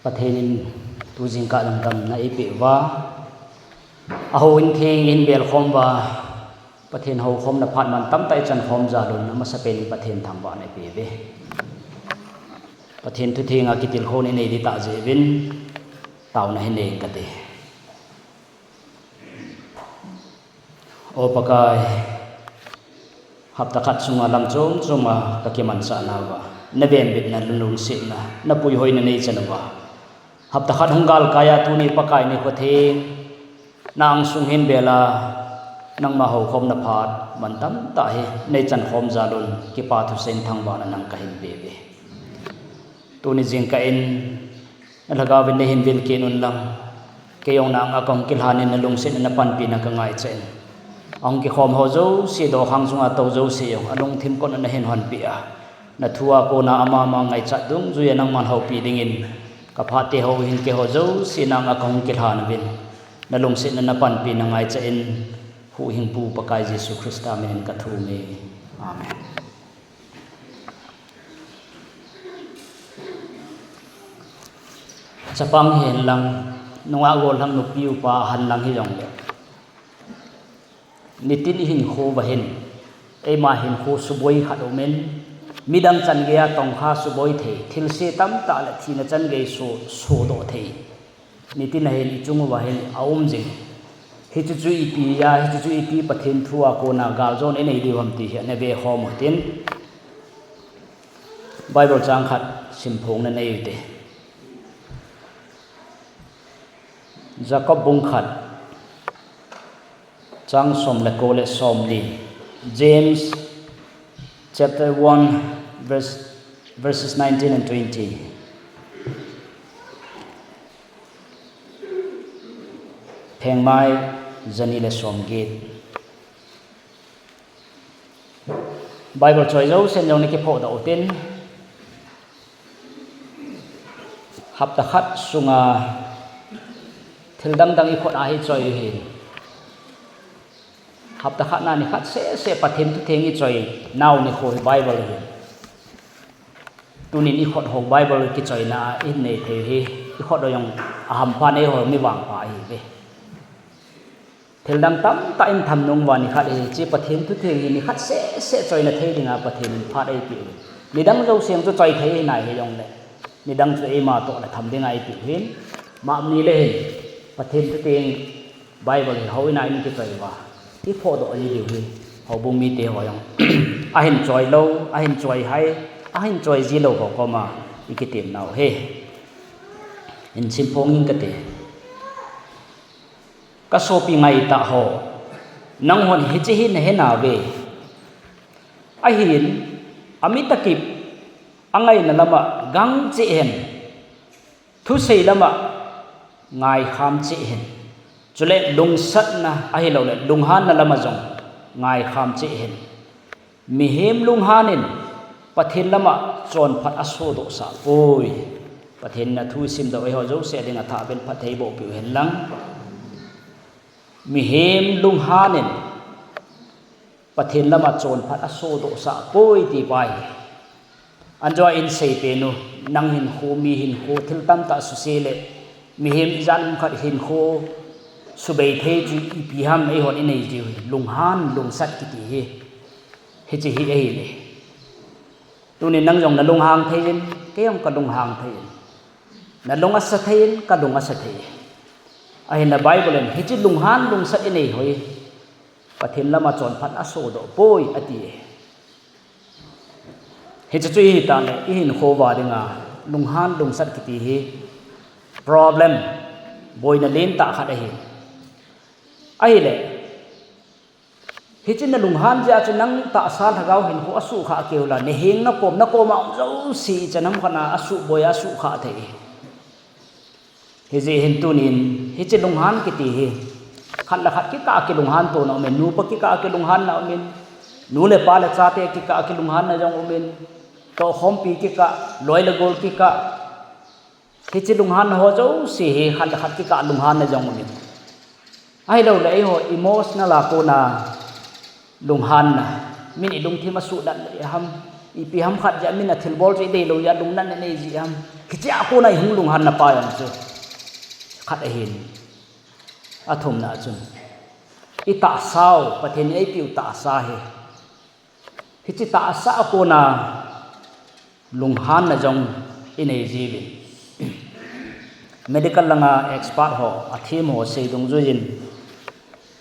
Pathin tu jing ka lam tam na ipi wa aho in thing in bel khom wa pathin ho khom na phat man tam tai chan khom za lun ma sa pen pathin thang ba na pi ve pathin tu thing a kitil khon nei di ta je vin taw na hin nei ka te o pakai hapta khat sunga lam chom choma ka ke man sa na wa na ben bit na lung sit na pui hoi na nei chan wa hapta khat hangal kaya tu ni pakai ni ko the nang sung hin bela nang ma ho khom na phat man tam ta he nei chan khom za lun ki pa thu sen thang ba na nang ka hin be be tu ni jing ka in laga vin ne hin vil ke nun lang ke yong nang akong kilhanin na lung sin na pan pi na ka ngai chen ong ki khom ho zo si do khang sunga to zo si yong along thim kon na hin hon pi a na thua ko na ama ma ngai chat dung zu ya nang man ho pi ding in ka phate ho hin ke ho zo si nang akong kilhan vin na lung sin na pan pi na ngai cha in hu hing pu pakai Jesu Krista men ka thu me amen chapang hen lang nunga gol ham nu piu pa han lang hi jong le nitin hin kho ba hen e ma hin kho suboi khat o men midang chan ge tong kha suboi the thil se tam ta la thina chan ge so do the nitin hen chung wa hen aum jing hi chu chu pi ya hi chu chu pi pathin thua ko na gal zon nei di hom ti ne ve khom tin bible chang khat sim phong na nei te Jacob bung khat chang som le ko le som li James chapter 1 verses 19 and 20 pheng mai zani le som git Bible choi zo sen jong ni ki pho da otin hapta khat sunga thil dang i khot a hi choi hi hapta khat na ni khat se pathem tu theng i choi now ni khoi Bible hi tunin i khot ho Bible ki choi na in nei the hi i khot do yong aham pa nei ho mi wang pa hi ve thil dang tam ta in tham nong wa ni khat hi chi pathem tu theng ni khat se choi na thei dinga pathem phat ai pi ni dang zo siang chu choi thei nai hi yong le ni dang chu e ma to la tham dinga ai pi hin ma ni le pathem tu theng Bible hi hoi nai ni ki choi wa ti pho do ani diu hi ho bung mi te ho yong a hin choi lo a hin choi hai a hin choi ji lo ko ma ikitim nau he in sim phong in ka te ka so pi ngai ta ho nang hon hi chi hin he na ve a hin amitakip angai na lama gang chi hen thu sei lama ngai kham chi hen chule lung sat na a hi lo le lung han na lama jong ngai kham chi hen mi hem lung hanin pathin lama chon phat aso do sa oi pathin na thu sim do ho jo se ding a tha ben phat thei bo pi hen lang mi hem lung hanin pathin lama chon phat aso do sa poi ti pai anjo in sei pe nu nang hin khu mi hin khu thil tam ta su se le mi hem zan khat hin khu subei the ji pi ham ei hon in nei ji lung han lung sat ki ti hi chi hi ei le tu ni nang jong na lung hang thein ke yong ka lung hang thein na lung asa thein ka lung asa thei a hin na Bible en hi chi lung han lung sat in nei hoi pathin lama chon phat aso do poi ati hi chu hi ta le i hin kho wa dinga lung han lung sat ki ti hi problem boy na len ta khat a hi ai le hi chin na lung han ja chu nang ta sa thagau hin hu asu kha keula ne heng na kom ma zo si chanam kana asu boy asu kha thei hi je hin tunin hi chin lung han ki ti hi khat la khat ki ka ki lung han to na men nu pa ki ka ki lung han na men nu le pa le cha te ki ka ki lung han na jong men to khom pi ki ka loi le gol ki ka hi chin lung han ho zo si hi khat la khat ki ka lung han na jong men ai lo le ho emotional la ko na lung han na min i lung thima su dan ham ipi ham khat ja min a thil bol ji de lo ya lung nan nei ji ham kichi a ko nai hung lung han na pa yan chu khat a hin a thum na chun ita sao pathen ei piu ta sa he hichi ta sa ko na lung han na jong inei ji bi medical langa expert ho athim ho sei dung ju in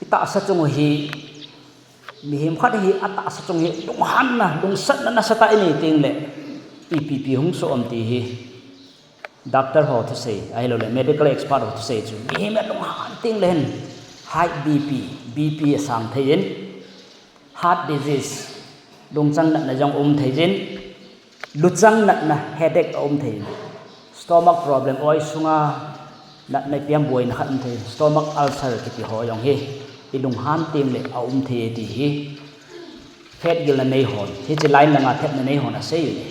ita sa chung hi mi him khat hi ata sa chung hi lung han na lung sat na sa ta inei ting le ppp hung so om ti hi doctor ho to say ai lo le medical expert ho to say chu mi him lung han ting len high bp sang thein heart disease lung chang na jong thein luchang na headache thein stomach problem oi sunga na piam boi na khan the stomach ulcer ki ho yong hi ilung han tim le the ti hi phet gil na nei hon hi chi line nga phet na nei hon a sei le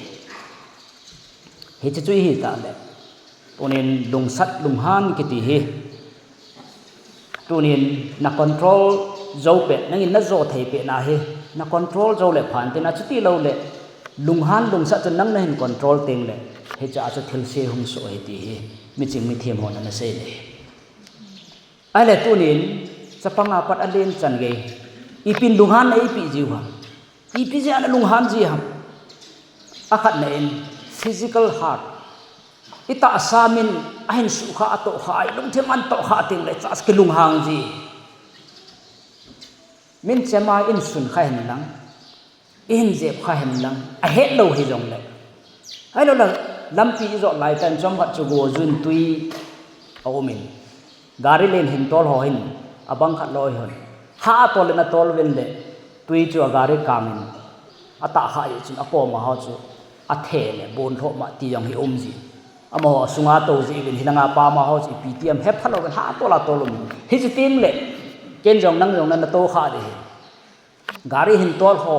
hi chi chui hi ta le ponin lung sat lung han ki ti hi tunin na control zo pe nangin na zo thei pe na hi na control zo le phan te na chuti lo le lung han lung sat nang na hin control teng le he cha cha thil se hung so he ti hi mi ching mi them hon na se le ai le tunin chapanga pat alen chan ge ipin lung han ei pi jiwa ipi ja na lung han ji ham akhat na in physical heart ita asamin ahin su kha ato kha ai lung them an to kha ting le chas ke lung hang ji min chema in sun kha hen lang in je kha hen lang a het lo hi jong le ai lo la lampi zo lai tan chom khat chu go jun tui awomin gari len hin tol ho hin abang khat loi hon ha tol na tol wen le tui chu gari kamin ata ha yi chun apo ma ha chu a the le bon tho ma ti yong hi ji amo sunga to ji bin hinanga pa ma ho ji ptm he phalo ha to la to lo hi ji tim le ken jong nang jong na to kha de gari hin tol ho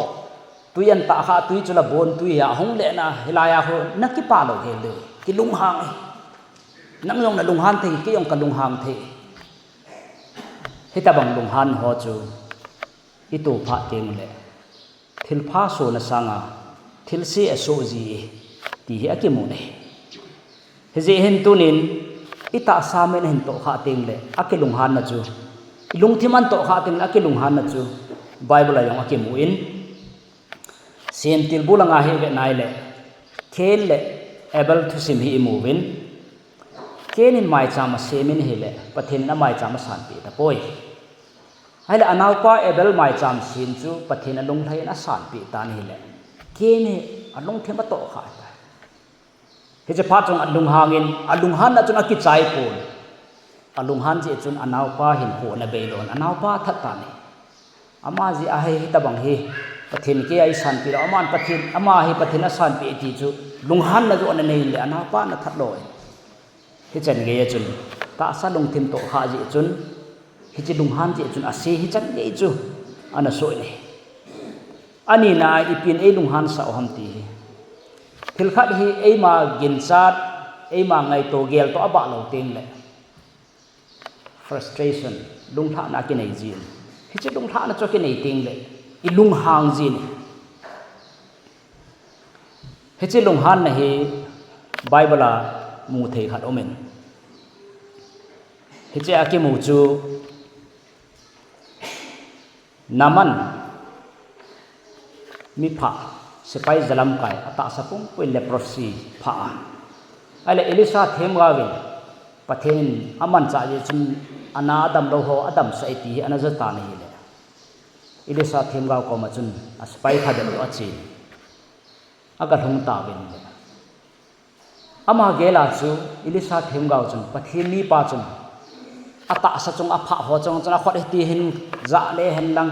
tuian ta kha tui chula bon tui ya hong le na hilaya ho na ki pa lo he le ki lung hang nang jong na lung han the ki yong ka lung hang the hita bang lung han ho chu itu pha teng le thil pha so na sanga thil se aso ji ti hi akimu ne hezi hen tunin ita samen hen to kha teng le akilung han na chu ilung thiman to kha teng akilung han na chu bible ayong akimu in sem til bulanga he ve nai le khel le able to sim hi movin kenin mai chama semin he le pathin na mai chama san pi ta poi hai le anau pa able mai cham sin chu pathin alung thai na san pi ta ni le kene alung thema to kha he je pha chung alung hangin alung han na chung aki chai pon alung han je chun anau pa hin po na beilon anau pa that ta ni ama ji a he ta bang hi pathin ke ai san pi aman pathin ama hi pathin a san pi ti chu lung han na jo na nei le anau pa na that loi hi chen ge ya chun ta sa lung thim to kha ji chun hi chi lung han ji chun a se hi chan ge chu ana soi ni ani na ipin ei lung han sa ham ti thil khat hi ei ma gin chat ei ma ngai to gel to aba lo teng le frustration lung tha na ki nei jin hi che lung tha na cho ki nei teng le i lung hang jin hi che lung han na hi bible mu thei khat omen hi che aki mu chu naman mi pha sepai zalam kai ata sapung pui leprosy pha ale elisa them gawin pathen aman cha je chun ana adam lo ho adam sai ti ana za ta ni le elisa them gaw ko ma chun aspai kha de lo achi aga thung ta bin ama gela chu elisa them gaw chun pathen mi pa chun ata sa chung a pha ho chung chana khot ti hin za le hen lang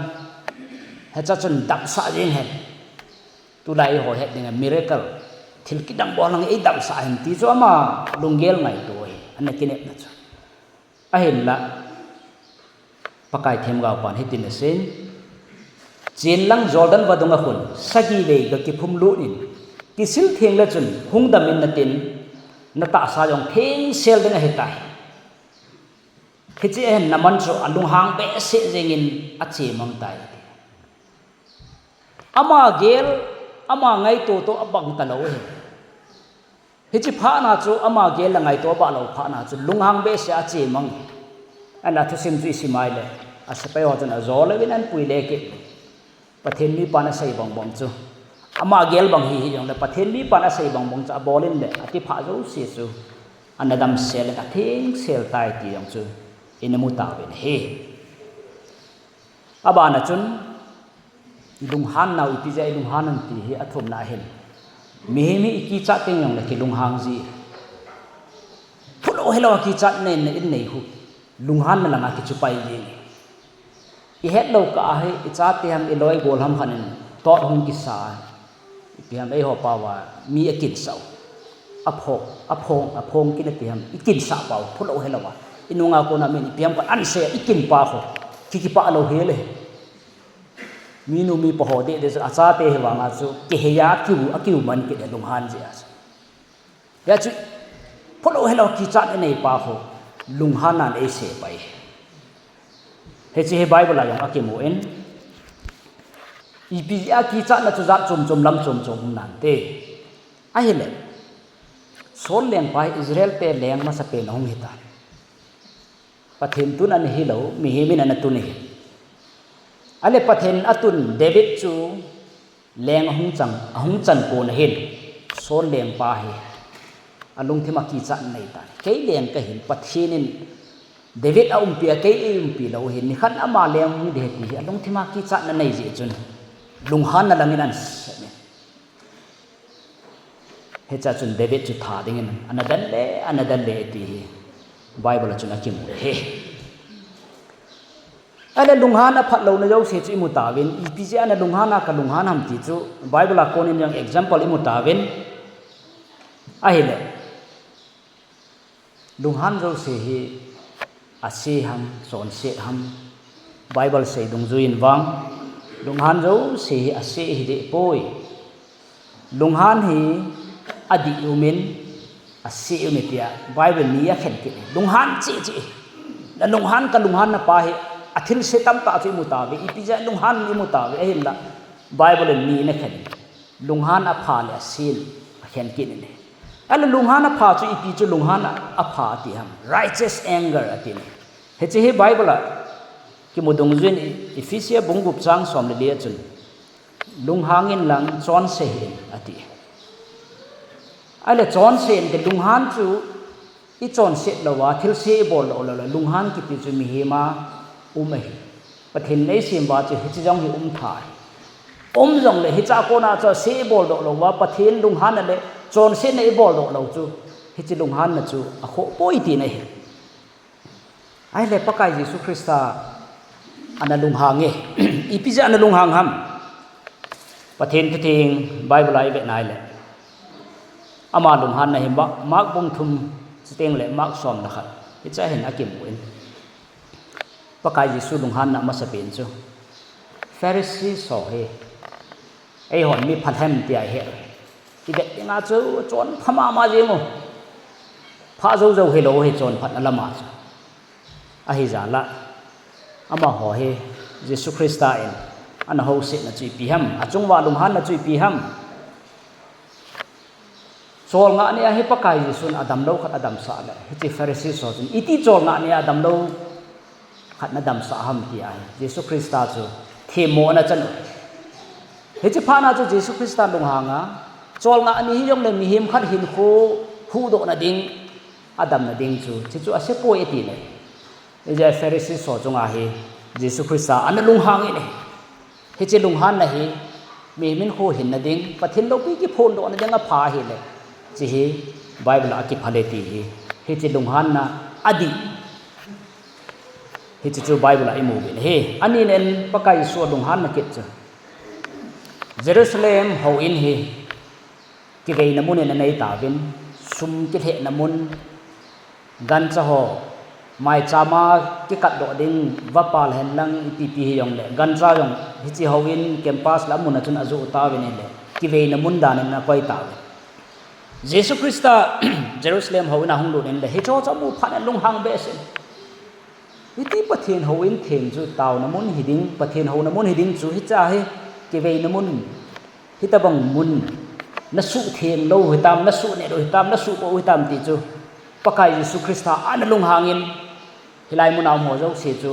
ha cha chun dak sa jing hen tu lai ho het ding a miracle thil ki dang bo lang ei dang sa hen ti chu ama lungel ngai to an kinet na chu a hen la pakai them gaw pan hitin sen chen lang jordan wa dunga khun sagi le ga ki phum lu in ki sil theng la chun hung dam in na tin na ta sa jong theng sel ding a hetai khichi hen naman chu alung hang be se jengin a che mam tai ama gel ama ngai to abang ta lo he chi pha na chu ama ge la ngai to ba lo pha na chu lunghang be sia chi mang ana thu sim chu simai le a se pe ho chun a zo le win an pui le ke pathen mi pa na sei bang bang chu ama gel bang hi jong le pathen mi pa na sei bang bang cha bolin le ati pha zo si chu anadam sel ka thing sel tai ti jong chu inamu ta ben he aba na chun lung han nào ipi jai lung han an ti hi athom na hen mi ki cha teng yang la ki lung hang ji phulo hello ki cha ne in nei hu lung han na ki chu pai ji i het lo ka he i cha te ham i loi gol ham khanin to hung ki sa pi ham ei ho pa wa mi a kin sau aphong ki na pi ham i kin sa pa phulo hello wa inunga ko na mi pi ham ka an se i kin pa kho ki pa lo he le minu mi po de de acha te he wanga chu ke he ya kiu man ke de lung han ji as ya chu pholo hello ki chat nei pa ho lung han nan e se pai he chi he bible la yang akimo en ipi ya ki chat na chu zat chum lam chum nan te a he le sol leng pai israel te leng ma sa pe nong hita pathin tun an hi lo mi he min an tu ni ale pathen atun david chu leng hung chan ko na hin son leng pa he alung thema ki chan nei ta ke leng ka hin pathinin david a umpia ke umpi lo hin ni khan ama leng ni de ti alung thema ki chan na nei je chun lung han na langin an he cha chun david chu tha ding anadan le ti bible chun akim he ale lunghan a phat lo na jo se chu imutawin ipj ana lunghan ka lunghan ham ti chu bible a konin yang example imutawin a hele lunghan jo se hi a se ham son se ham bible se dung zu in wang lunghan jo se hi a se hi de poi lunghan hi adi umin a se umitia bible ni a khen ki lunghan chi la lunghan ka lunghan na pa hi athil se tam ta chu mutawi ipija lunghan ni mutawi a hinla bible ni na khen lunghan a pha le sil a khen kin ne ala lunghan a pha chu ipi chu lunghan a pha ti ham righteous anger atin he che he bible a ki mudung zin efesia bungup chang som le le chun lunghangin lang chon se he ati ala chon se de lunghan chu i chon se lo wa thil se bol lo lunghan ki ti chu mi he ma umai pathin nei sim ba chu hi jong hi thai jong le hi cha ko na cha se bol do lo wa pathin lung han le chon se nei bol do lo chu hi chi lung han na chu a kho poi ti nei ai le pakai jesu christa ana lung hange ipija ana lung hang ham pathin thing bible ai be nai le ama lung han na hi mak bong thum steng le mak som na khat hi cha hen akim wen pakai jesu lung han na ma sa pen chu pharisee so he ai hon mi phathem ti ai he ti de nga chu chon phama ma je mo pha zo zo he lo he chon phat ala ma chu a hi za la ama ho he jesu christa en an ho se na chi pi ham a chung wa lung han na chi pi ham chol nga ni a he pakai jesu adam lo khat adam sa la he ti pharisee so jin iti chol nga ni adam lo khat na dam sa ham ti ai jesu christa chu themo na chan he chi pha na chu jesu christa lung hanga chol nga ani hi yong le mi him khat hin khu hu do na ding adam na ding chu ase po eti le e ja pharisee so chunga hi jesu christa an lung hang ni he chi lung han na hi mi min khu hin na ding pathin lo pi ki phon do na ding a pha hi le chi hi bible a ki phale ti hi he chi lung han na adi hi chu bible ai mu bin he ani nen pakai so dong han na ket cha jerusalem ho in hi ki vei namun ne nei ta bin sum ki the namun gan cha ho mai chama ki kat do ding vapal hen lang pp hi yong le gan cha yong hi chi ho in campus la mun chun azu ta bin le ki vei namun dan na pai ta jesu christa jerusalem ho na hung lo nen le he cho cha mu phan lung hang be se iti pathin ho in theng chu taw na mun hiding pathin ho na mun hiding chu hi cha he ke vei na mun hi ta bang mun na su theng lo hi tam na su ne do hi tam na su ko hi tam ti chu pakai Yesu Krista an lung hangin hilai mun am ho zo se chu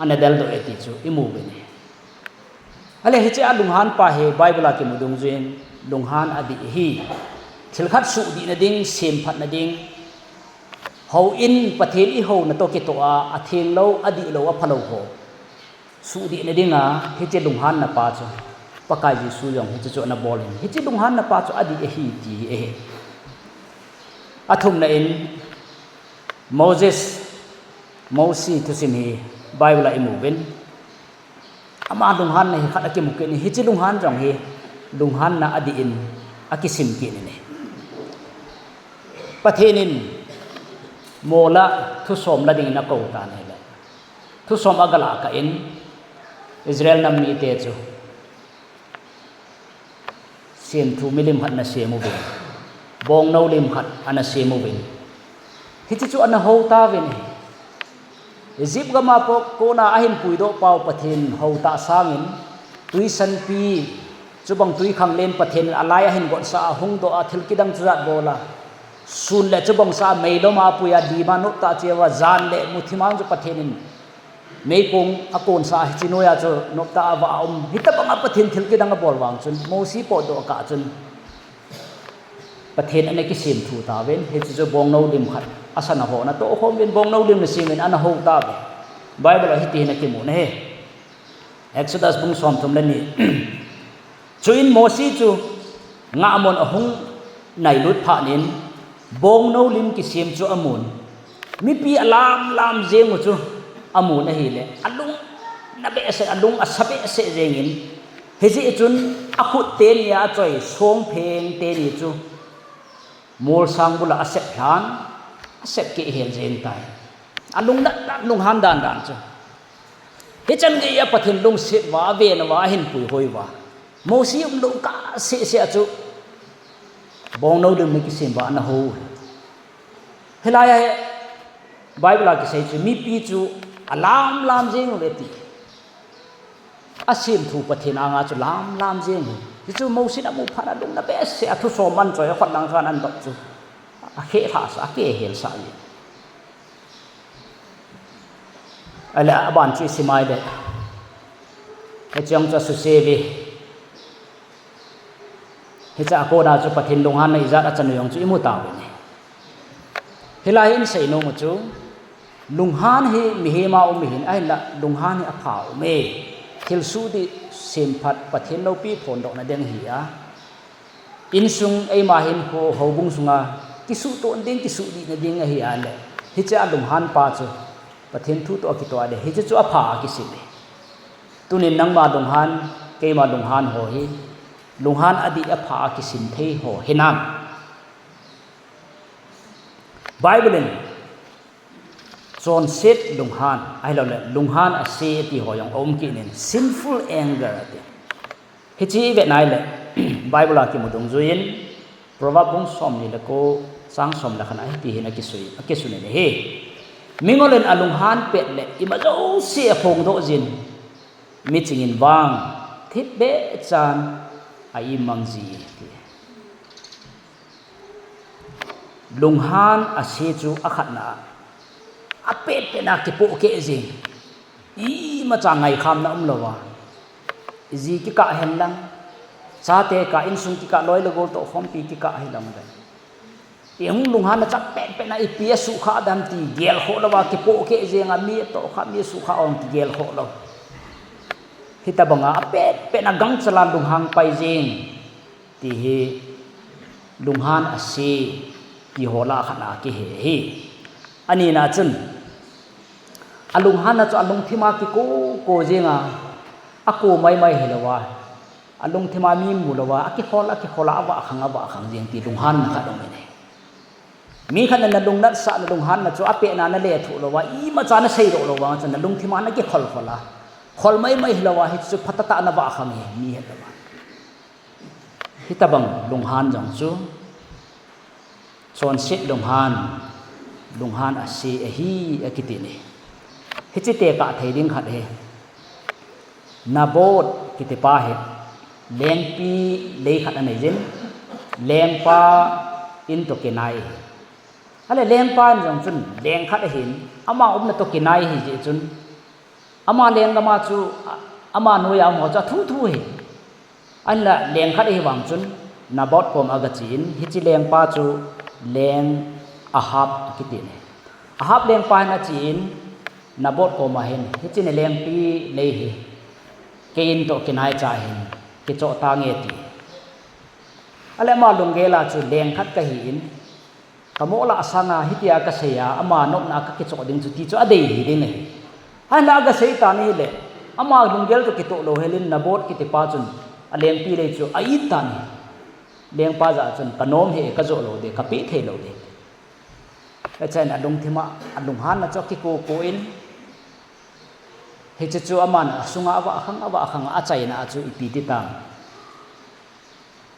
an del do eti chu imu be ne ale hi cha lung han pa he Bible ki mudung jin lung han adi hi thil khat su di na ding sem phat na ding ho in pathen I ho na to ke to a theng lo adi lo a phalo ho su di na ding a hi che lung han na pa chu pakai Yesu yong hi chu na bol hi chi lung han na pa chu adi hi ti e athum na in Moses tu sim hi Bible I movin ama lung han na hi khat ki muke ni hi chi lung han jong hi lung han na adi in akisim ki ni pathenin mola thu som la ding na ko ta ne la thu som agala ka in Israel nam mi te chu sem thu milim hat na se mu bin bong no lim hat ana se mu bin hi chu ana ho ta bin Egypt ga ma po ko na ahin pui do pau pathin ho ta sangin tui san pi chu bang tui khang len pathin alai ahin gon sa hung do a thil kidang churat bola sun le chu bang sa mei lo ma puya di ma no ta chewa zan le muthimang chu pathinin mei pung akon sa chinoya chu nok ta wa hita bang pathin thil kidang bol wang chun mosi po do ka chun pathin ane ki sim thu ta ven he chu bong no dim khat asana ho na to hom bin bong no dim na simin ana ho ta be Bible hi ti na ki mu ne he Exodus bung som thum le ni chuin mosi chu nga amon ahung nai lut pha nin bong no lim ki sim chu amun mi pi alam jeng chu amun a hi le alung na be se alung asabe se jengin he ji chun akhut ten ya choi song pheng te ni chu mol sang bula asep hlan asep ki hel jeng tai alung na lung han dan chu he chan ge ya pathin lung sit wa ve na wa hin pui hoi wa mosi lung ka se chu bong no dum ki sim ba na ho helaya Bible ki sei chu mi pi chu alam jeng le ti asim thu pathin anga chu lam jeng chu mosi na mu phana lung na be se athu so man choi khat lang khan an dok chu a khe tha sa ke hel sa ni ala aban chi simai de he chang cha su se vi he cha ko da chu pathin lung han nei zat a chan yong chu imu ta be ni helai in sei no mu chu lung han hi mi he ma mi hin ai la lung han hi a phau me thil su di sim phat pathin no pi phon dok na deng hi a in sung ei ma hin ho bung sunga ki su to ding ki su di na ding a hi a le hi cha lung han pa chu pathin thu to ki to ade hi chu a pha ki si le tunin nang ma lung han ke ma lung han ho hi lung han adi a pha ki sin thei ho hinam Bible in John said lung han ai lo le lung han a se ti ho yong om ki nin sinful anger ati hi chi ve nai le Bible ki mudung zuin proverb bung som ni le ko sang som la khan ai ti hin a ki sui ne he mingolen alung han pet le ima zo se phong do jin mi chingin wang thip be chan ai mangji lung han a se chu a khat na a pet pe na ki po ke jing I ma cha ngai kham na lowa ji ki ka hen lang cha te ka in sung ki ka loi lo gol to khom pi ki ka hi lam da e hung lung han na chak pe na I pi su kha dam ti gel kho lo wa ki po ke jing a mi to kha mi su kha ong ti gel kho lo hita banga a pe na gang chala lung hang pai jing ti hi lung han a se ki hola khana ki he ani na chun alung han na chu alung thima ki ko jenga ako mai hilawa alung thima mi mulawa aki khola awa khang jeng ti lung han kha dong ne mi khan na lung na sa na lung han na chu ape na le thu lowa I ma cha na sei ro lowa chan na lung thima na ki khola khol mai hilawa hi chu phatata na wa khang he mi hilawa hitabang lung han jang chu son sit lung han a se a hi a kiti ne hi chi te ka thei ding khat he nabot kiti pa he leng pi le khat anei jin leng pa in to kenai ale leng pa jong chun leng khat hin ama na to kenai hi je chun ama leng ma chu ama noya mo cha thu thu hi an la leng khat hi wang chun na bot pom aga chin hi chi leng pa chu leng ahab kitin ahab leng pa na chin na bot pom hin hi chi ne leng pi le hi kein to kenai cha hin ke cho ta nge ti ale ma lung ge la chu leng khat ka hin kamo la asanga hitia ka seya ama nok na ka ke cho ding chu ti chu adei hi ding nei ha na ga sei ta ni le ama lung gel to ke to lo helin na bot ki te pa chun a leng pi le chu ai ta ni leng pa za chun kanom he ka zo lo de ka pi the lo de ka chen a lung thima a lung han na cho ki ko in he chu aman sunga awa khang a chai na chu ipi ti ta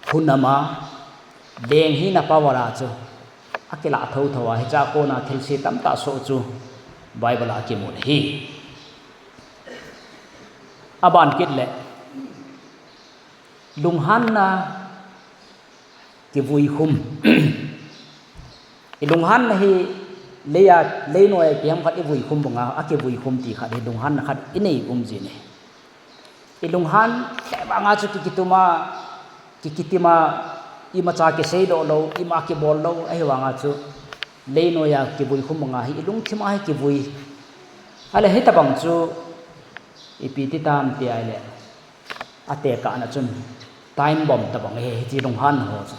hunama deng hi na pawara chu akila tho thowa he cha ko na thil si tam ta so chu bible a ki mun hi aban kit le lung han na ki vui khum lung han na hi leya leinoi piam khat vui khum bonga ake vui khum ti khat lung han na khat inei ji ne lung han ba nga chu kitima ima cha ke sei do lo ima ke bol lo ai wa nga chu leinoya ki vui khum bonga hi lung thima hi ki vui ale he tabang chu ipi ti tam ti ai le ate ka na chun time bomb tabang he chi lung han ho chu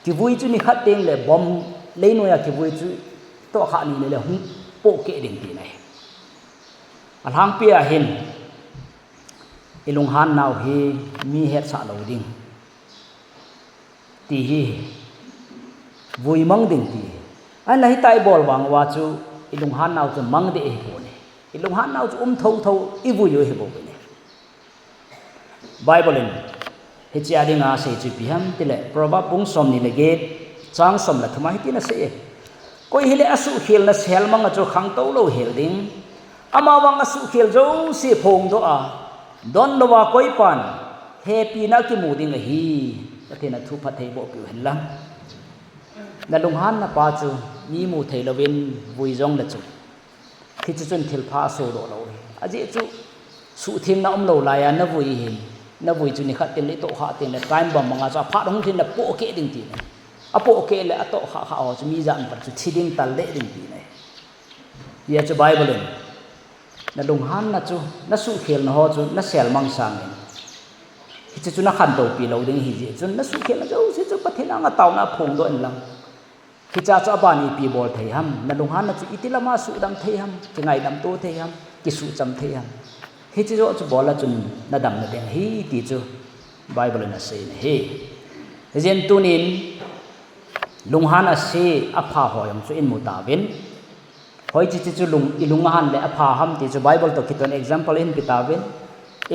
ki vui chu ni khat teng le bom leinoya ki vui chu to kha ni le hung po ke ding ti nai alhang pia hin ilung han naw hi mi het sa lo ding ti hi vui mang ding ti ai lai tai bol wang wa chu ilung han naw chu mang de he bo ne ilung han naw chu tho i vui yo he bo ne bible in he chi ading a se chu piam ti le proverb bung som ni le ge chang som la thuma hi ti na se koi hele asu khel na sel mang chu khang to lo hel ding ama wang asu khel jo se phong do a don lo wa koi pan happy na ki mu ding hi te na thu phat thei bo pi hen lam na lung han na pa chu ni mu thei lovin vui jong la chu khi chu chun thil pha so do lo aje chu su thing na lo la ya na vui hi na vui chu ni khat tin le to kha tin le time bom manga cha pha dong thin na po ke ding ti apo ke le ato kha kha o chu mi jang par chu thiding tal le ding ti ne ya chu bible na lung han na chu na su khel na ho chu na sel mang sang hi chu na khan to pi lo ding hi je chu na su khel na jo se chu pathina nga taw na phong do en lang hi cha cha ba ni pi bol thei ham na lung han na chu itilama su dam thei ham chi ngai dam to thei ham ki su cham thei ham hi chu chu bola chun na dam na deng hi ti chu bible na sei ne he jen tunin lung han a se a pha hoyam chu in mutawin hoi chi chu lung han le a pha ham ti chu bible to kiton example in kitawin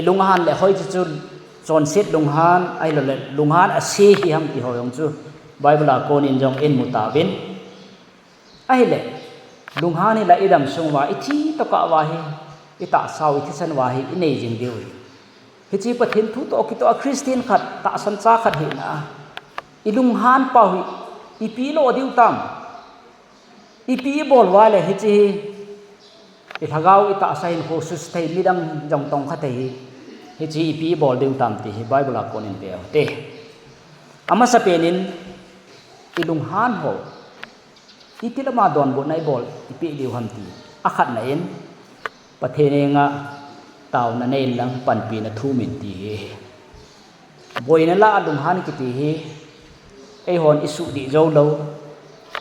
lung han le hoi chi chu chon set lung han ai le lung han a se hi ham ti hoyong chu bible a kon in jong in mutawin ai le lung han ni la idam sung wa ithi to ka wa hi ita sau ithi san wa hi inei jing deu hi chi pathin thu to ki to a christian khat ta san cha khat hi na ilung han pa hi ipi lo diu tam ipi bol wa le hi chi i thagau ita sain ho sus thei midang jong tong kha thei hi chi ipi bol diu tam ti hi bible a kon in be te ama sa penin ilung han ho itilama don bo nai bol ipi diu ham ti akhat na en pathene nga taw na nei lang pan pi na thu min ti boina la lung han ki ti hi ei hon isu di zo lo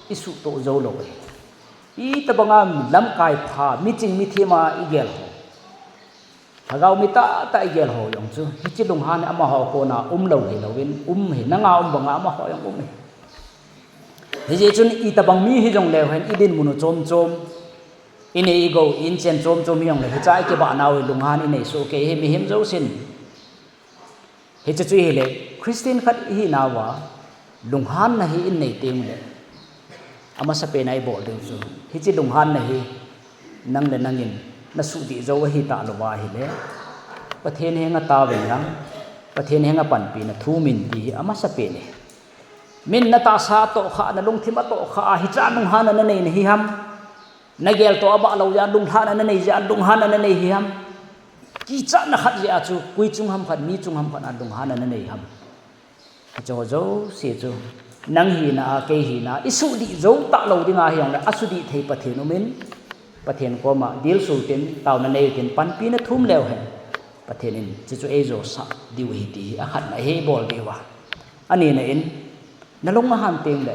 isu to zo lo i tabanga lam kai pha mi ching mi thema igel ho thagau mi ta igel ho yong chu hi chi lung han ama ho ko na lo he lovin he na nga banga ama ho yong he je chun i tabang mi hi jong le hen idin munu chom ine go in chen chom yong le he chai ke ba naw lung han ine so ke he mi him zo sin he chu hi le christian khat hi na wa lung han na hi in nei tem le ama sa pe nai bol ding chu hi chi lung han na hi nang le nangin na su di zo hi ta lo wa hi le pathen he nga ta ve yang pathian henga pan pi na thu min ti ama sa pe ne min na ta sa to kha na lung thima to kha hi cha nung han na nei hi ham na gel to aba lo ya lung han na nei ja lung han na nei hi ham ki cha na khat ya chu kui chung ham khat mi chung ham khat lung han na nei ham cho zo se chu nang hi na ke hi na isu di zo ta lo dinga hi ang asu di thei pathian umin pathian ko ma dil su tin taw na nei tin pan pi na thum leo he pathian in chu e zo sa di wi ti a khat na he bol dewa ani na in na long ma han teng le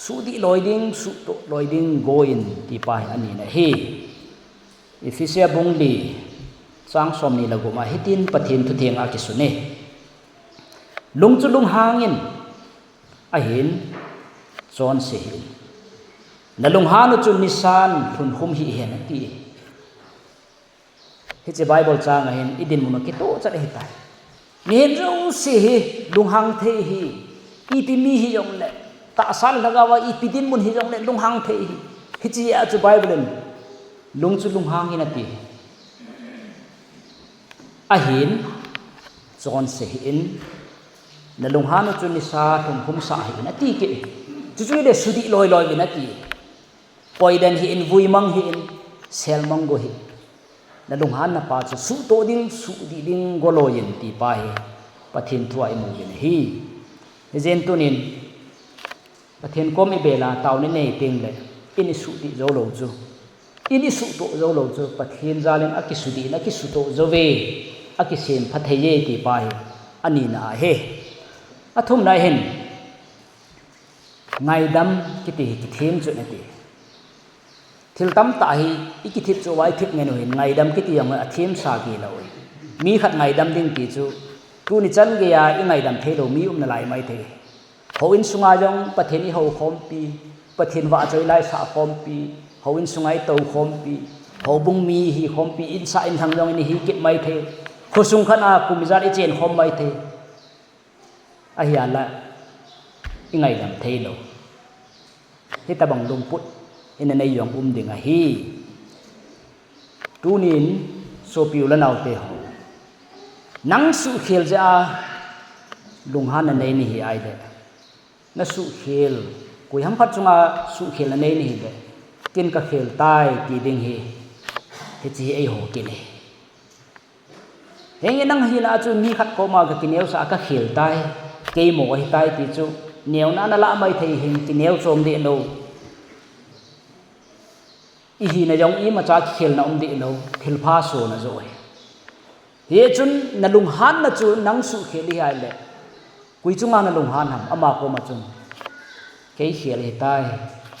su di loi ding su to loi ding go in ti pa ani na he Ephesians bung li sang som ni lagu ma hitin pathian thu theng a ki su ne lung chu lung hangin a hin chon se hin na lung hanu chu nisan thun hum hi hen ti hi che bible chang a hin idin mu ki to cha hi ta ni hen zo se hi lung hang the hi ipi mi hi yong le ta sal lagawa ipi din mun hi yong le lung hang the hi chi a chu bible lung chu lung hang hi na ti a hin chon se hin na lung hanu chu ni sa thum hum sa hi na ti ke chu chu le sudi loi loi na ti poi den hi in vui mang hi in sel mang go hi na lung han na pa chu su to ding su di ding go lo yin ti pa hi pathin thua i mu yin hi zen tunin pathin ko mi bela taw ni nei ting le ini su di zo lo chu ini su to zo lo chu pathin zalen aki su di na ki su to zo ve aki sem phathei ye ti pa hi ani na he athum nai hen ngai dam kiti ki them chu na ti thil tam ta hi ikithip chu wai thip nge no hin ngai dam kiti yang a them sa ki lo mi khat ngai dam ding ti chu tu ni chan ge ya i ngai dam the lo mi na lai mai the ho in sunga jong patheni ho khom pi pathin wa choi lai sa khom pi ho in sungai to khom pi ho bung mi hi khom pi in sa in thang jong ni hi kit mai the khosung khana kumizar i chen khom mai the a hian la i ngai dam the lo hi ta bang lung put ina nei yong ding a hi tunin so piu la nau te ho nang su khel ja lung han na nei ni hi ai de na su khel kui ham khat chunga su khel na nei ni hi de kin ka khel tai ti ding hi he chi ai ho ki le heng nang hi na chu mi khat ko ma ka kineu sa ka khel tai ke mo hi tai ti chu neu na na la mai thei hin kineu chom de no i hi na jong i ma cha khel na di no thil pha so na zo he chun na lung han na chu nang su kheli hai le kui chunga na lung han ham ama ko ma chun ke khel hi tai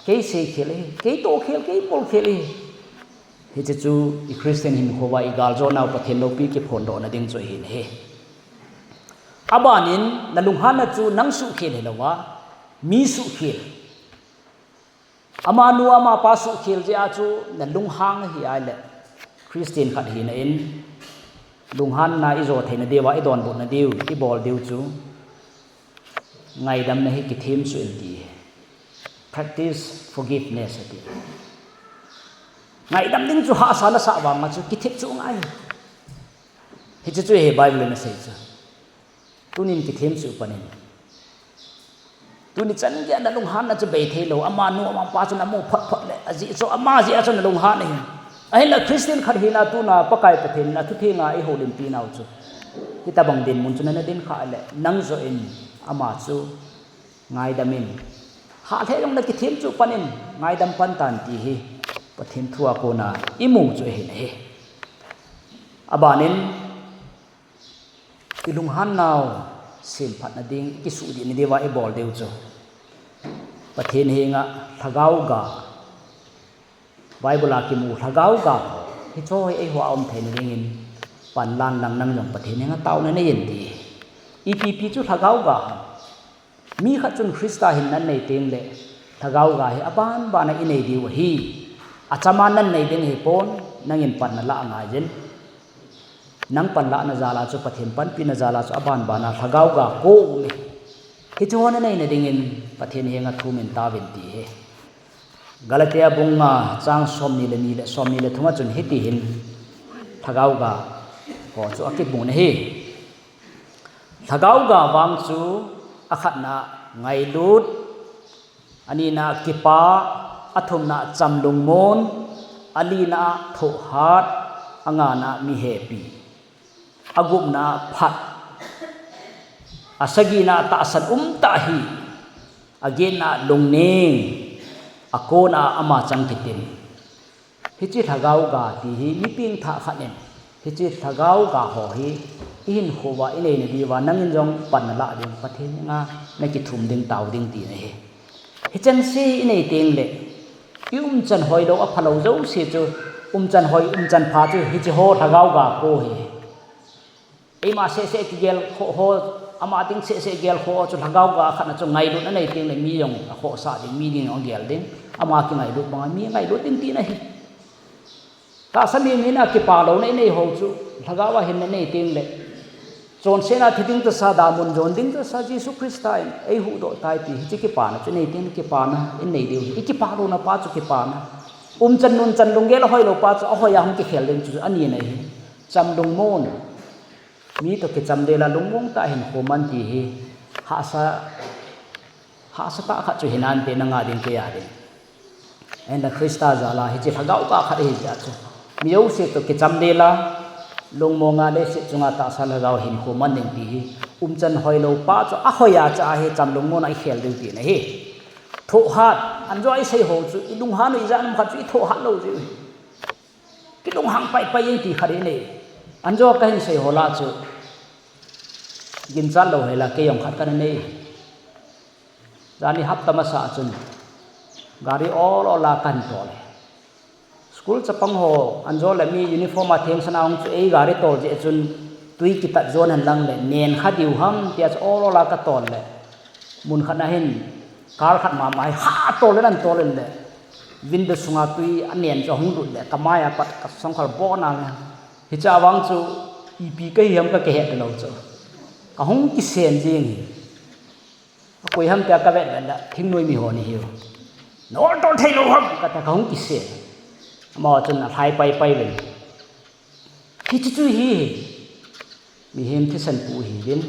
ke se khel hi ke to khel ke pol khel hi he chu i christian him ko wa i gal zo na pathen lo pi ki phon do na ding choi hin he abanin na lung han na chu nang su khel he lo wa mi su khel ama nu ama pa su khel je a chu na lung hang hi ai le christian khat hi na in lung han na i zo theina dewa i don bu na diu i bol diu chu ngai dam na hi ki thim su in ti practice forgiveness ati ngai dam ding chu ha sa na sa wa ma chu ki thip chu ngai hi chu he bible na sei chu tunin ki thim su panin tu ni chan ge na lung han na chu bei the lo ama nu ama pa chu na mu phat phat le aji so ama ji a chu na lung han ne ai la christian khat hi na tu na pakai pathen na thu the nga ai holim pi nau chu ki ta bang din mun chu na din kha le nang zo in ama chu ngai damin ha the long na ki thim chu panin ngai dam pan tan ti hi pathen thua ko na imu chu he ne abanin ilung han naw sim phat na ding ki su di ni dewa e bol deu chu pathen he nga thagau ga bible ki mu thagau ga hi choi e hwa om thein ringin pan lan nang nang long pathen nga taw na ne yin ti epp chu thagau ga mi kha chun krista hin nan nei teng le thagau ga hi aban ba na inei diu hi achama nan nei ding he pon nangin pan na la nga jen nang pan la na zala chu pathen pan pi na zala chu aban ba na thagau ga ko le hi chu na nei na ding in pathen he nga thumin ta vin ti he galatia bunga chang som ni le thuma chun hiti hin thagau ga ko chu akip bu na he thagau ga wang chu akhat na ngai lut ani na kipa athum na chamlung mon ali na tho hat anga na mi happy agum na phat asagi na ta san ta hi again na lungning ako na ama chang kitim hi chi thagau ga ti hi mi ping tha khanen hi chi thagau ga ho hi in khowa inei ne diwa nangin jong pan la ding pathin nga na ki thum ding taw ding ti ne hi chen si inei teng le chan hoi do a phalo zo si chu chan hoi chan pha chu hi chi ho thagau ga ko hi ei ma se ki gel ho ama ting se gel ho chu thagau ga khana chu ngai lu na nei teng le mi yong ho sa ding mi ding ong gel ding ama ki ngai lu bang mi ngai lu ding ti na hi ta san ni na ki pa lo nei ho chu thagau wa hin nei teng le chon sena thiding ta sa da mun jon ding ta sa Jesus Christ time ei hu do tai ti chi ki pa na chu nei tin ki pa na in nei deu i ki pa lo na pa chu ki pa na chan nun chan lung gel hoi lo pa chu a hoi ya hum ki khel ding chu ani nei hi cham lung mon mi to ki cham de la lung mong ta hin ko man ti hi ha sa ta kha chu hinan te na nga ding ke ya ding en la Christa za la hi chi thagau ka kha hi ja chu mi yo se to ki cham de la lung monga le se chunga ta sa la gao hin ko man ning ti hi chan hoi lo pa chu a hoi ya cha he cham lung mon ai khel ding ti na hi tho hat an jo ai sei ho chu i lung han i jan kha chu i tho hat lo ji ki lung hang pai pai ti khare ne an jo ka hin sei ho la chu gin chan lo he la ke yong khat kan nei jani hap tama sa chun gari all la kan to le school chapang ho anjo la mi uniform a theng sana ong chu ei gari tol je chun tui ki ta zone han lang le nen kha diu ham tia all la ka ton le mun khana hin kar khat ma mai ha tol nan tol le win de sunga tui anen cho hung lut le kamaya pat ka song khal bo na le hi cha wang chu ep ka hiam ka ke het lo chu ka hung ki sen jing koi ham ta ka vet la thing noi mi ho ni hiu no to thei lo ham ka ta ka hung ki sen mà chân là hai bay lên khi chú hi mi hem thế san pu hi đến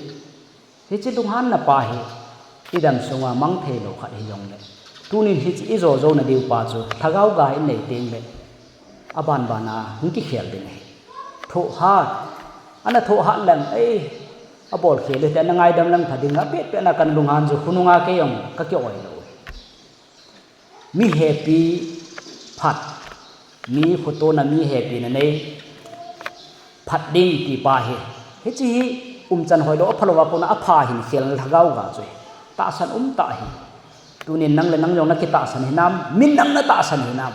thế chứ đúng han là pa hi đi đằng sông à mang thề lộ khát hi dòng đấy tu nên hi chỉ rồi rồi là điều pa chu thagau gai này tiền đấy aban bana hung ki khel đấy này thọ hat anh thọ hat lần ấy abol khel đấy anh ngay đâm lăng thật đi ngáp biết anh cần lung han chu khununga cái dòng các kiểu ấy rồi mi happy phat mi photo na mi happy na nei phat ding ti pa he chi chan hoi do phalo wa ko na apha hin khel thagau ga choi ta san ta hi tunin nang le nang jong na ki ta san hinam min nang na ta san hinam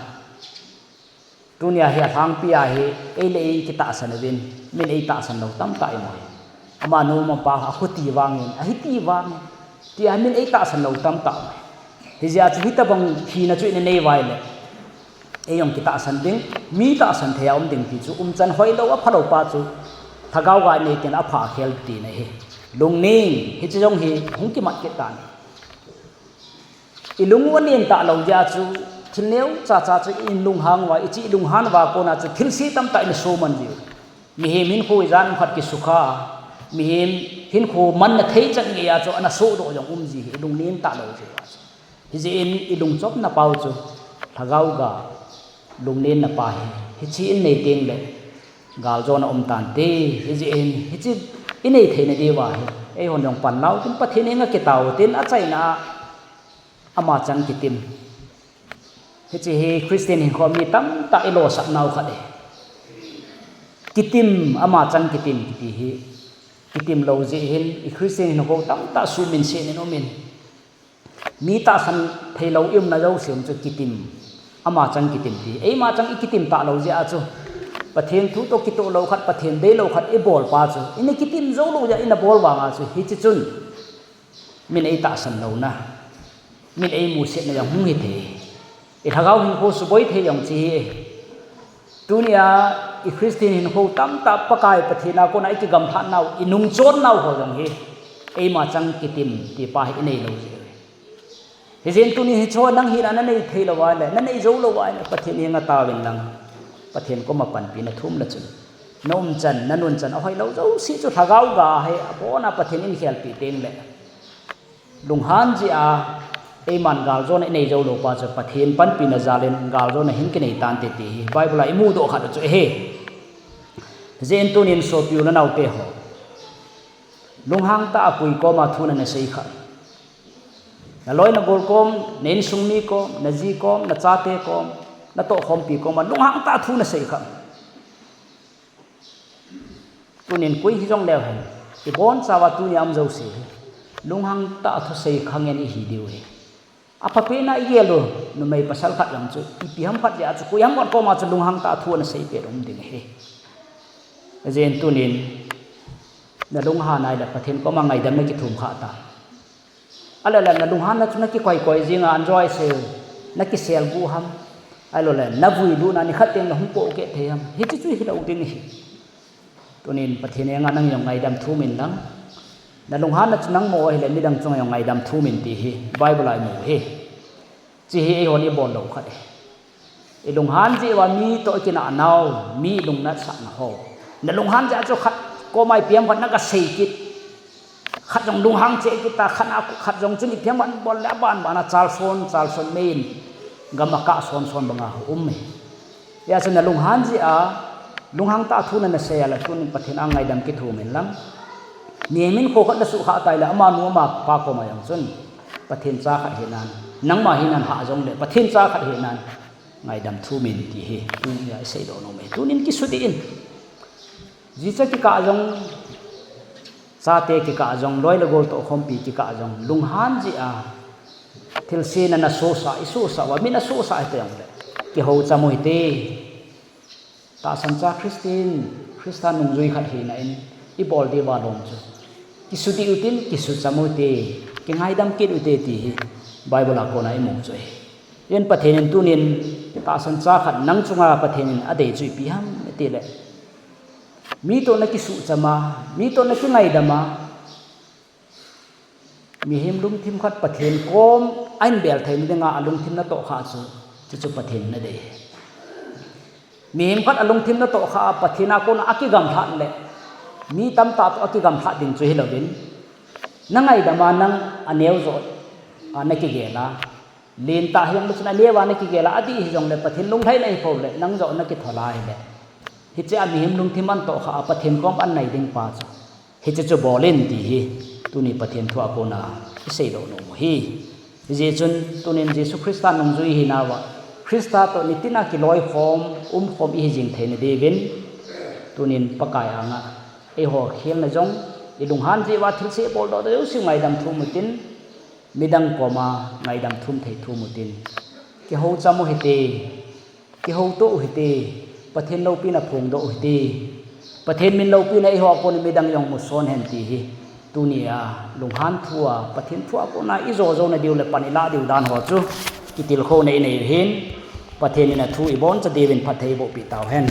tunia he thang pi a he ei le ki ta san vin min ei ta san lo tam ta mo ama no ma pa a khuti wangin a hi ti wang ti a min ei ta san lo tam ta hi ja chu hi ta bang hi na chu ne nei wai le eyong kita san ding mi ta san thea ding ti chu chan hoi lo a phalo pa chu thagau ga nei ten a pha khel ti nei he lung ning hi chi jong hi hung ki mat ke tan i lung wan nen ta lo ja chu thineu cha chu in lung hang wa i chi lung han wa ko na chu thil si tam ta in so man ji mi he min khoi jan khat ki sukha mi hem hin kho man na thei chan ge ya chu ana so do jong ji hi lung nen ta lo ji hi ji in i lung chop na pau chu thagau ga lung nen na pa hi chi in nei teng le gal zona tan te hi ji in hi chi in nei the na de wa hi ei hon jong pan lau tin pathin nga ke taw tin a chai na ama chang ki tim hi chi hi Christian hin kho mi tam ta ilo sap nau kha de kitim ama chang kitim ki hi kitim lo je hin i Christian hin ko tam ta su min se ne no min mi ta san thei lo im na lo sim chu kitim ama chang kitim ti ei ma chang ikitim ta lo je a chu pathen thu to ki to lo khat pathen de lo khat e bol pa chu in kitim zo lo ja in a bol wa nga chu hi chi chun min ei ta san lo na min ei mu se na yang hung hi the e thagau hin ko su boi the yang chi tunia i Christian hin ho tam ta pakai pathina ko na ki gam tha nau inung chon nau ho jong hi ei ma chang kitim ti pa hi nei lo je he zen tu ni hi cho nang hi na nei thei lo wa le na nei zo lo wa pathin hi nga ta wen lang pathin ko ma pan pi na thum la chu nôm chân na nun chân hoi lâu dấu si chu thagau ga he apona pathin in khel pi teng le lung han ji a man gal zo nei zo lo pa cha pathin pan pi na zalen gal zo na hin ke nei tan te ti bible ai mu do khat chu he zen tunin so piu na nau te ho lung hang ta apui ko ma thuna na sei kha na loi na gol kom nen sung mi ko na ji kom na cha te kom na to khom pi ko ma lung hang ta thu na sei kha tunin kui hi jong lew hen i bon chawa tu yam zo se lung hang ta thu sei khang en hi diu he apa pe na yelo no mai pasal khat yang chu i pi ham khat ya chu ku yang ko ma chu lung hang ta thu na sei pe rom ding he zen tunin na lung ha nai da pathin ko ma ngai dam na ki thum kha ta ala la na lung han na chu na ki koi koi jinga enjoy se na ki sel bu ham alo la na vui lu na ni khat teng na hum po ke the ham hi chu chu hi lo ding hi tunin pathin nga nang yong ngai dam thu min lang na lung han na chu nang mo hi le mi dang chung yong ngai dam thu min ti hi bible ai mu hi chi hi hon i bon lo khat e lung han ji wa mi to ki na naw mi lung na sa na ho na lung han ja chu khat ko mai piam ban na ka sei kit khat jong lung hang che ki ta khana khat jong chu ni piam ban bol la ban bana chal son main gama ka son banga me ya chu na lung han ji a lung hang ta thu na na se ala tun pathin angai dam ki thu men lam mi min ko khat na su kha tai la ama nu ma pa ko ma yang chun pathin cha khat hinan nang ma hinan ha jong le pathin cha khat hinan ngai dam thu min ti hi tu ya sei do no me tunin ki su ti in ji cha ki ka jong sa te ki ka jong loi la gol to khom pi ki ka jong lung han ji a thil se na na so sa isu sa wa min na so sa te yang le ki ho cha moi te ta san cha Christian nung zui khat hi na in i bol de ba lom chu ki su ti utin ki su cha moi te ki ngai dam ki u te ti bible ko na i mo chu yen pathen tunin ta san cha khat nang chunga pathen ade chui pi ham te le mi to na ki su chama mi to na ki ngai dama mi him lum thim khat pathen kom ain bel thai ni nga alung thim na to kha chu pathen na de mi him khat alung thim na to kha pathina ko na aki gam tha le mi tam ta to aki gam tha ding chu hi lovin na ngai dama nang aneu zo na ki gela len ta hiang lu na lewa na ki gela adi hi jong le pathin lung thai nei pho le nang zo na ki thola hi le hi che mi him lung thim an to kha pathin kom an nei ding pa cha hi che chu bolen ti hi tuni pathin thua ko na sei do no hi je chun tunin jesu christa nong zui hi na wa christa to nitina ki loi khom khom hi jing thein de ben tunin pakai anga e ho khel na jong i lung han ji wa thil se bol do de si ngai dam thu mutin midang koma ngai dam thum thei thu mutin ki ho chamu hite ki ho to hite pathen lo pi na phung do hite pathen min lo pi na i ho ko ni midang yong mu son hen ti hi tunia lung han thua pathen thua ko na i zo na diu le panila diu dan ho chu ki til kho nei nei hin pathen na thu i bon cha devin phathei bo pi taw hen